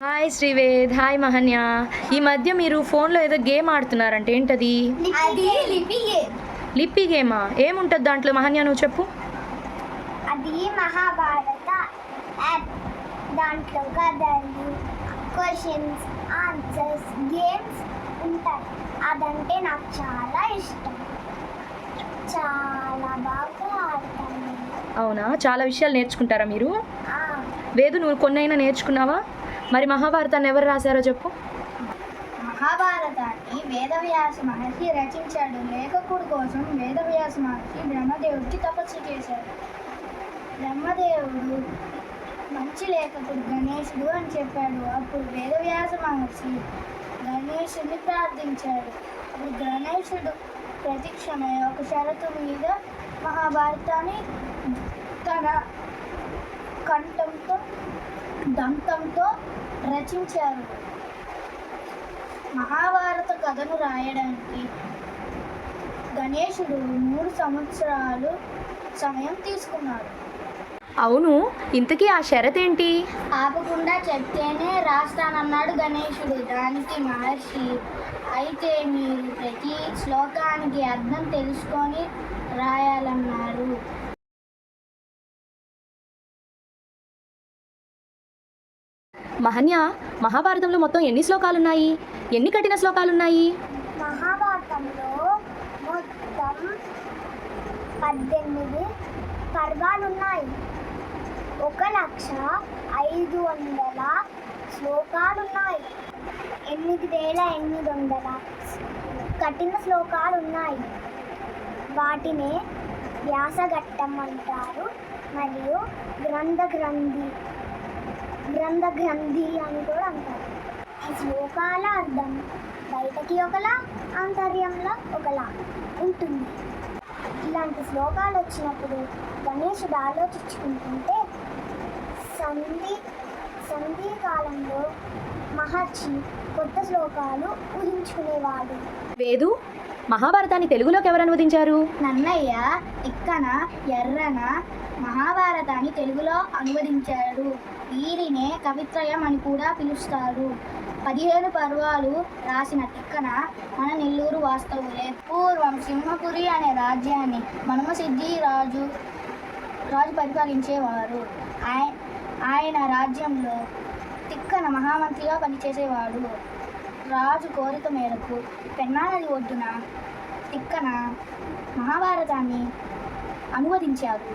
Hi శ్రీవేద్, hi Mahanya. ఈ మధ్య మీరు ఫోన్లో ఏదో గేమ్ ఆడుతున్నారంటే ఏంటది? లిప్పి గేమా? ఏముంటుంది దాంట్లో మహన్య, నువ్వు చెప్పు. అది మహాభారత యాప్. దాంట్లో కథలు, క్వశ్చన్స్, ఆన్సర్స్, గేమ్స్ ఉంటాయి. అదంటే నాకు చాలా ఇష్టం. చాలా బాగా ఆడతాను. అవునా? చాలా విషయాలు నేర్చుకుంటారా మీరు? వేదు, నువ్వు కొన్నైనా నేర్చుకున్నావా? మరి మహాభారతాన్ని ఎవరు రాశారో చెప్పు. మహాభారతాన్ని వేదవ్యాస మహర్షి రచించాడు. లేఖకుడి కోసం వేదవ్యాస మహర్షి బ్రహ్మదేవుడికి తపస్సు చేశాడు. బ్రహ్మదేవుడు మంచి లేఖకుడు గణేశుడు అని చెప్పాడు. అప్పుడు వేదవ్యాస మహర్షి గణేశుడిని ప్రార్థించాడు. అప్పుడు గణేశుడు ప్రతిక్షణమే ఒక షరతు మీద మహాభారతాన్ని తన కంఠంతో దంతంతో రచించారు. మహాభారత కథను రాయడానికి గణేశుడు 3 సంవత్సరాలు సమయం తీసుకున్నాడు. అవును, ఇంతకీ ఆ షరత్ ఏంటి? ఆపకుండా చెప్తేనే రాస్తానన్నాడు గణేశుడు. దానికి మహర్షి, అయితే మీరు ప్రతి శ్లోకానికి అర్థం తెలుసుకొని రాయాలన్నారు. మహన్య, మహాభారతంలో మొత్తం ఎన్ని శ్లోకాలున్నాయి? ఎన్ని కఠిన శ్లోకాలున్నాయి? మహాభారతంలో మొత్తం 18 పర్వాలున్నాయి. 1,500,000 శ్లోకాలున్నాయి. 8,800 కఠిన శ్లోకాలున్నాయి. వాటినే వ్యాసఘట్టం అంటారు. మరియు గ్రంథి అని కూడా అంటారు. ఈ శ్లోకాల అర్థం బయటకి ఒకలా, ఆంతర్యంలో ఒకలా ఉంటుంది. ఇలాంటి శ్లోకాలు వచ్చినప్పుడు గణేశుడు ఆలోచించుకుంటుంటే సంధి కాలంలో మహర్షి కొత్త శ్లోకాలు ఊహించుకునేవాడు. వేదు, మహాభారతాన్ని తెలుగులోకి ఎవరు అనువదించారు? నన్నయ్య తిక్కన ఎర్రన మహాభారతాన్ని తెలుగులో అనువదించాడు. వీరినే కవిత్రయం అని కూడా పిలుస్తారు. 15 పర్వాలు రాసిన తిక్కన మన నెల్లూరు వాస్తవులే. పూర్వం సింహపురి అనే రాజ్యాన్ని మనమసిద్ధి రాజు పరిపాలించేవారు. ఆయన రాజ్యంలో తిక్కన మహామంత్రిగా పనిచేసేవాడు. రాజు కోరిక మేరకు పెన్నా నది ఒడ్డున తిక్కన మహాభారతాన్ని అనువదించారు.